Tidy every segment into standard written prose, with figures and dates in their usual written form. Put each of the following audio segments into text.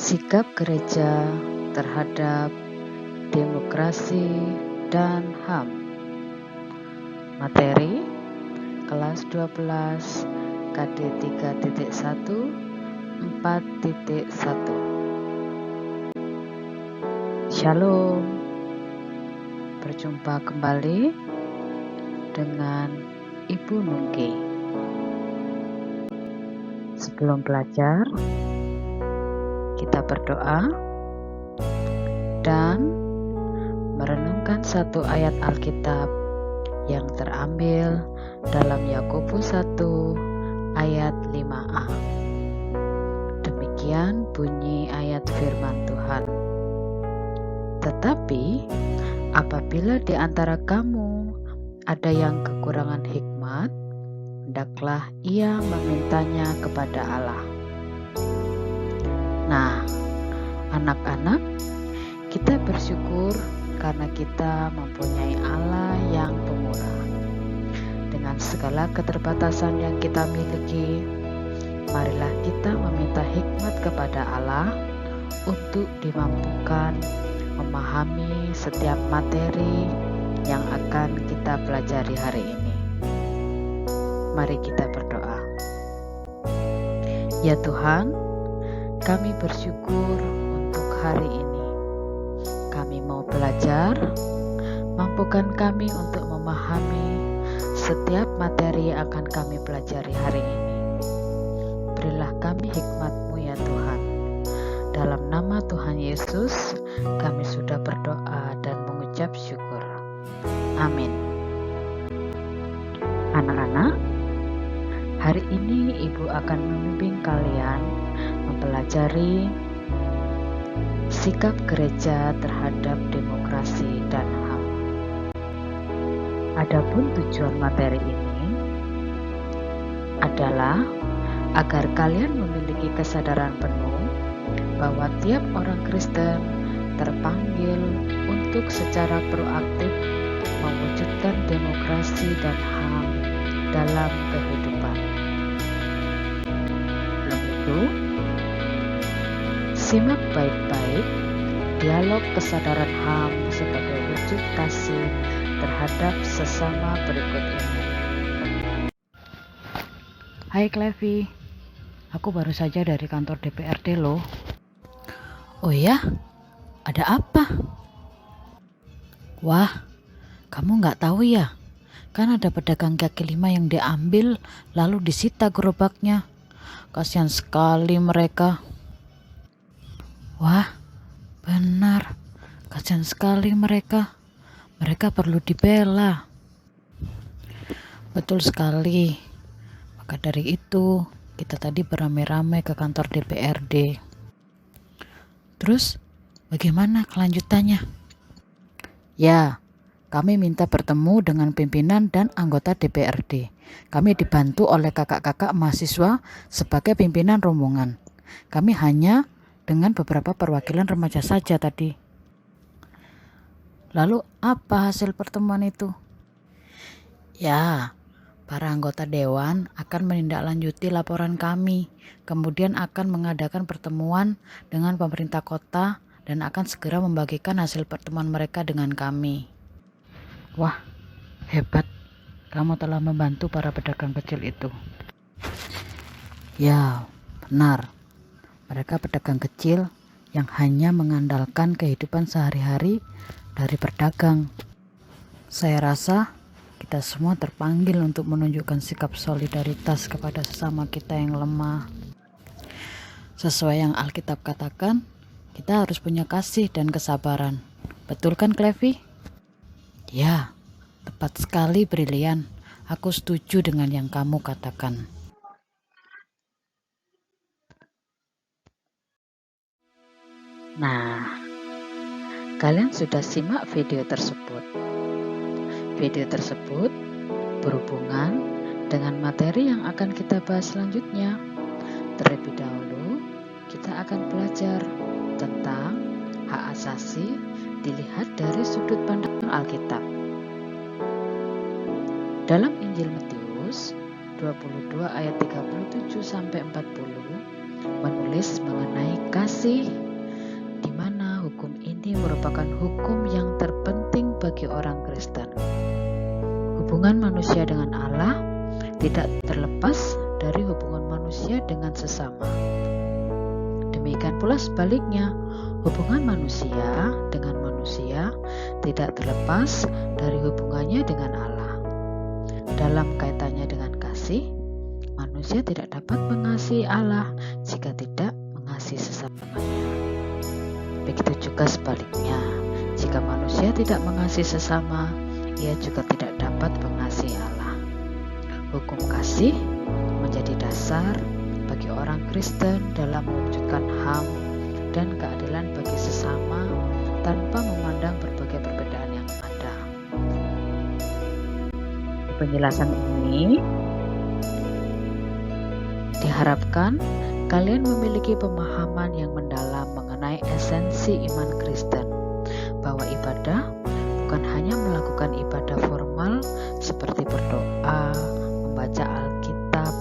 Sikap gereja terhadap demokrasi dan HAM. Materi kelas 12 KD 3.1 4.1. Shalom. Berjumpa kembali dengan Ibu Nungki. Sebelum belajar, kita berdoa dan merenungkan satu ayat Alkitab yang terambil dalam Yakobus 1 ayat 5a. Demikian bunyi ayat firman Tuhan. Tetapi apabila di antara kamu ada yang kekurangan hikmat, hendaklah ia memintanya kepada Allah. Nah, anak-anak, kita bersyukur karena kita mempunyai Allah yang pemurah. Dengan segala keterbatasan yang kita miliki, marilah kita meminta hikmat kepada Allah untuk dimampukan memahami setiap materi yang akan kita pelajari hari ini. Mari kita berdoa. Ya Tuhan, kami bersyukur untuk hari ini. Kami mau belajar, mampukan kami untuk memahami setiap materi yang akan kami pelajari hari ini. Berilah kami hikmat-Mu ya Tuhan. Dalam nama Tuhan Yesus, kami sudah berdoa dan mengucap syukur. Amin. Anak-anak, hari ini Ibu akan membimbing kalian mempelajari sikap gereja terhadap demokrasi dan HAM. Adapun tujuan materi ini adalah agar kalian memiliki kesadaran penuh bahwa tiap orang Kristen terpanggil untuk secara proaktif mewujudkan demokrasi dan HAM dalam kehidupan. Sebelum itu, simak baik-baik dialog kesadaran HAM sebagai wujud kasih terhadap sesama berikut ini. Hai Clevi, aku baru saja dari kantor DPRD loh. Oh ya? Ada apa? Wah, kamu nggak tahu ya? Kan ada pedagang kaki lima yang diambil lalu disita gerobaknya. Kasihan sekali mereka. Wah, benar. Kasihan sekali mereka. Mereka perlu dibela. Betul sekali. Maka dari itu, kita tadi beramai-ramai ke kantor DPRD. Terus, bagaimana kelanjutannya? Ya, kami minta bertemu dengan pimpinan dan anggota DPRD. Kami dibantu oleh kakak-kakak mahasiswa sebagai pimpinan rombongan. Kami hanya dengan beberapa perwakilan remaja saja tadi. Lalu apa hasil pertemuan itu? Ya, para anggota dewan akan menindaklanjuti laporan kami, kemudian akan mengadakan pertemuan dengan pemerintah kota dan akan segera membagikan hasil pertemuan mereka dengan kami. Wah, hebat. Kamu telah membantu para pedagang kecil itu. Ya, benar. Mereka pedagang kecil yang hanya mengandalkan kehidupan sehari-hari dari berdagang. Saya rasa kita semua terpanggil untuk menunjukkan sikap solidaritas kepada sesama kita yang lemah. Sesuai yang Alkitab katakan, kita harus punya kasih dan kesabaran. Betul kan, Clevi? Ya, tepat sekali, Brilian. Aku setuju dengan yang kamu katakan. Nah, kalian sudah simak video tersebut. Video tersebut berhubungan dengan materi yang akan kita bahas selanjutnya. Terlebih dahulu, kita akan belajar tentang hak asasi dilihat dari sudut pandang Alkitab. Dalam Injil Matius 22 ayat 37 sampai 40 menulis mengenai kasih, di mana hukum ini merupakan hukum yang terpenting bagi orang Kristen. Hubungan manusia dengan Allah tidak terlepas dari hubungan manusia dengan sesama. Demikian pula sebaliknya, hubungan manusia dengan manusia tidak terlepas dari hubungannya dengan Allah. Dalam kaitannya dengan kasih, manusia tidak dapat mengasihi Allah jika tidak mengasihi sesamanya. Begitu juga sebaliknya, jika manusia tidak mengasihi sesama, ia juga tidak dapat mengasihi Allah. Hukum kasih menjadi dasar bagi orang Kristen dalam mewujudkan HAM dan keadilan bagi sesama tanpa memandang berbagai perbedaan yang ada. Penjelasan ini diharapkan kalian memiliki pemahaman yang mendalam mengenai esensi iman Kristen, bahwa ibadah bukan hanya melakukan ibadah formal seperti berdoa, membaca Alkitab,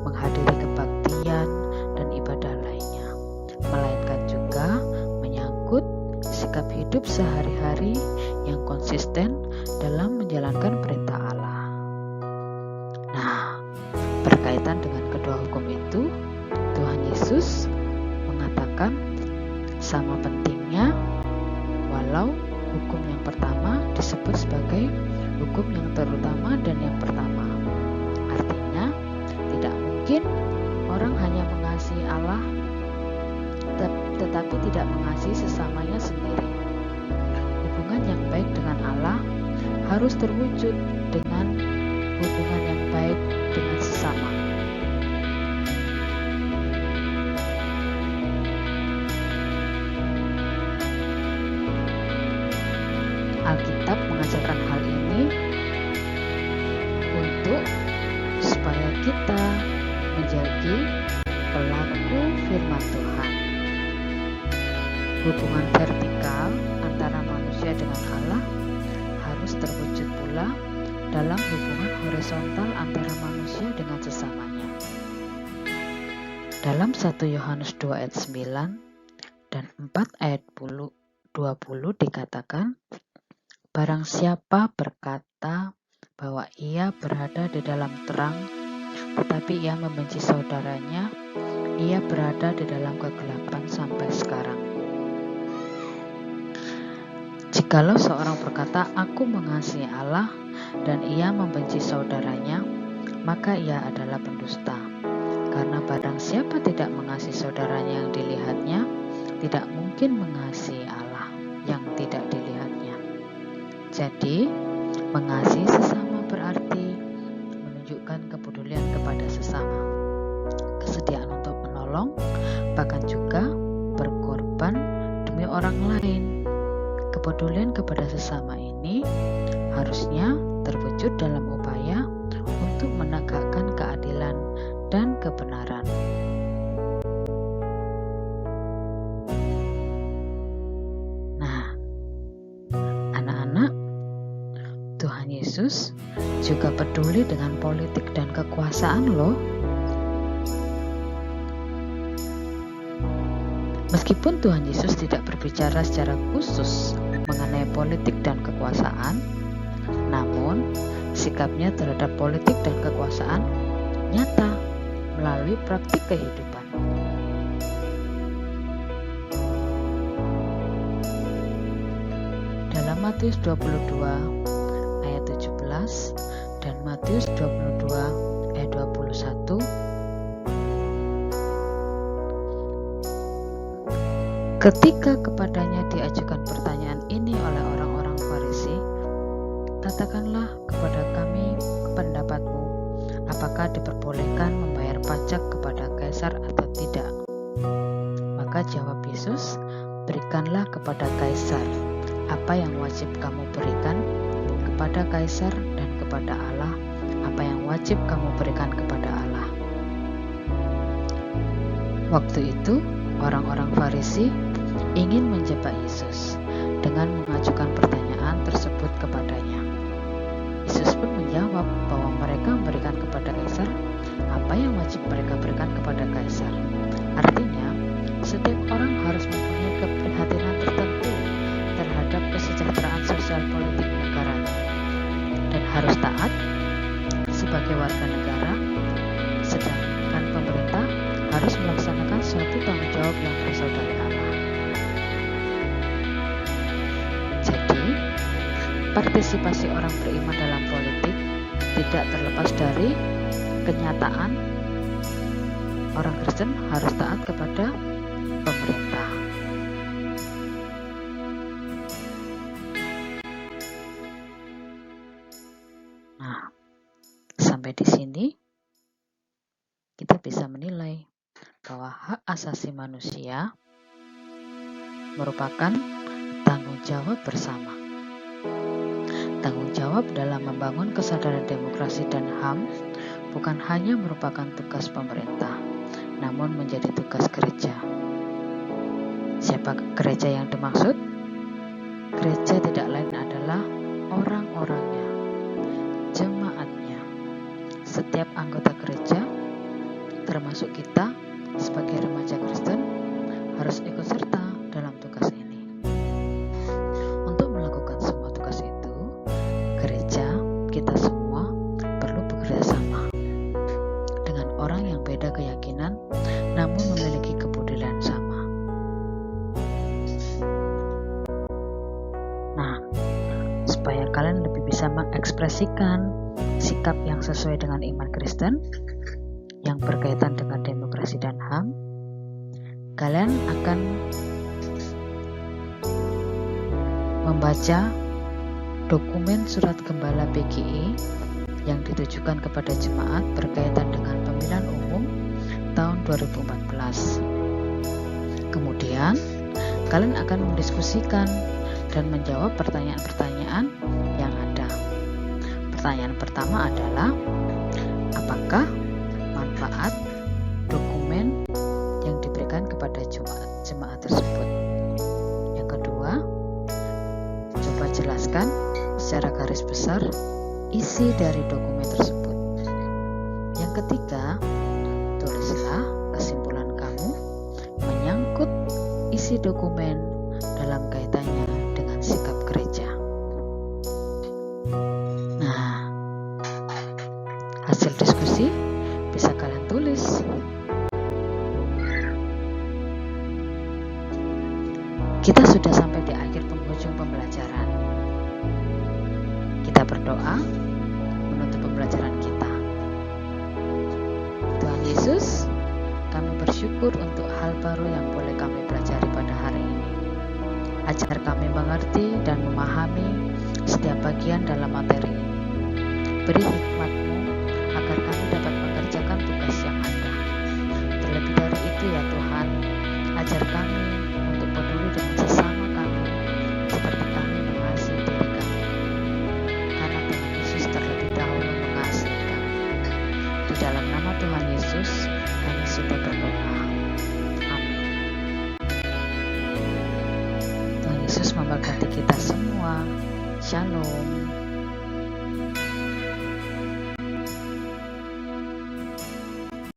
menghadiri kebaktian, dan ibadah lainnya, melainkan juga menyangkut sikap hidup sehari-hari yang konsisten dalam menjalankan perintah Allah. Nah, berkaitan dengan kedua hukum itu, Tuhan Yesus mengatakan sama pentingnya, walau hukum yang pertama disebut sebagai hukum yang terutama dan yang pertama. Artinya, tidak mungkin orang hanya mengasihi Allah tetapi tidak mengasihi sesamanya sendiri. Hubungan yang baik dengan Allah harus terwujud dengan hubungan yang baik dengan sesama. Alkitab mengajarkan hal ini untuk supaya kita menjadi pelaku firman Tuhan. Hubungan vertikal antara manusia dengan Allah harus terwujud pula dalam hubungan horizontal antara manusia dengan sesamanya. Dalam 1 Yohanes 2 ayat 9 dan 4 ayat 20 dikatakan, barang siapa berkata bahwa ia berada di dalam terang, tetapi ia membenci saudaranya, ia berada di dalam kegelapan sampai sekarang. Jikalau seorang berkata, aku mengasihi Allah, dan ia membenci saudaranya, maka ia adalah pendusta. Karena barang siapa tidak mengasihi saudaranya yang dilihatnya, tidak mungkin mengasihi Allah yang tidak dilihatnya. Jadi, mengasihi sesama berarti menunjukkan kepedulian kepada sesama, kesediaan untuk menolong, bahkan juga berkorban demi orang lain. Kepedulian kepada sesama ini harusnya terwujud dalam upaya untuk menegakkan keadilan dan kebenaran. Nah, anak-anak, Tuhan Yesus juga peduli dengan politik dan kekuasaan loh. Meskipun Tuhan Yesus tidak berbicara secara khusus mengenai politik dan kekuasaan, namun sikapnya terhadap politik dan kekuasaan nyata melalui praktik kehidupan. Dalam Matius 22 ayat 17 dan Matius 22 ayat 21, ketika kepadanya diajukan pertanyaan ini oleh orang-orang Farisi, katakanlah kepada kami pendapatmu, apakah diperbolehkan membayar pajak kepada Kaisar atau tidak? Maka jawab Yesus, berikanlah kepada Kaisar apa yang wajib kamu berikan kepada Kaisar, dan kepada Allah apa yang wajib kamu berikan kepada Allah. Waktu itu orang-orang Farisi ingin menjebak Yesus dengan mengajukan pertanyaan tersebut kepadanya. Yesus pun menjawab bahwa mereka memberikan kepada Kaisar apa yang wajib mereka berikan kepada Kaisar. Artinya setiap orang harus mempunyai keprihatinan tertentu terhadap kesejahteraan sosial politik negaranya dan harus taat sebagai warga negara, sedangkan pemerintah harus melaksanakan suatu tanggung jawab yang berasal dari Allah. Jadi, partisipasi orang beriman dalam politik tidak terlepas dari kenyataan orang Kristen harus taat kepada pemerintah. Nah, sampai di sini kita bisa menilai bahwa hak asasi manusia merupakan tanggung jawab bersama. Tanggung jawab dalam membangun kesadaran demokrasi dan HAM bukan hanya merupakan tugas pemerintah, namun menjadi tugas gereja. Siapa gereja yang dimaksud? Gereja tidak lain adalah orang-orangnya, jemaatnya. Setiap anggota gereja, termasuk kita sebagai remaja Kristen, harus ikut serta dalam tugas ini. Untuk melakukan semua tugas itu, gereja kita semua perlu bekerja sama dengan orang yang beda keyakinan namun memiliki kebudayaan sama. Nah, supaya kalian lebih bisa mengekspresikan sikap yang sesuai dengan iman Kristen yang berkaitan dengan demokrasi dan HAM, kalian akan membaca dokumen surat gembala PGI yang ditujukan kepada jemaat berkaitan dengan pemilihan umum tahun 2014. Kemudian, kalian akan mendiskusikan dan menjawab pertanyaan-pertanyaan yang ada. Pertanyaan pertama adalah, apakah manfaat dokumen yang diberikan kepada jemaat tersebut? Yang kedua, coba jelaskan secara garis besar isi dari dokumen tersebut. Yang ketiga, tulislah kesimpulan kamu menyangkut isi dokumen dalam kaitannya dengan sikap gereja. Nah, hasil diskusi bisa kalian tulis. Kita sudah sampai di akhir penghujung pembelajaran. Kita berdoa menutup pembelajaran kita. Tuhan Yesus, kami bersyukur untuk hal baru yang boleh kami pelajari pada hari ini. Ajar kami mengerti dan memahami setiap bagian dalam materi ini. Beri hikmat-Mu agar kami dapat mengerjakan tugas yang ada. Terlebih dari itu ya Tuhan, ajar kami untuk peduli dengan sesama kami seperti kami mengasihi diri kami. Karena Tuhan Yesus terlebih dahulu mengasihi kami. Di dalam nama Tuhan Yesus, kami sudah berdoa. Amin. Tuhan Yesus memberkati kita semua. Shalom.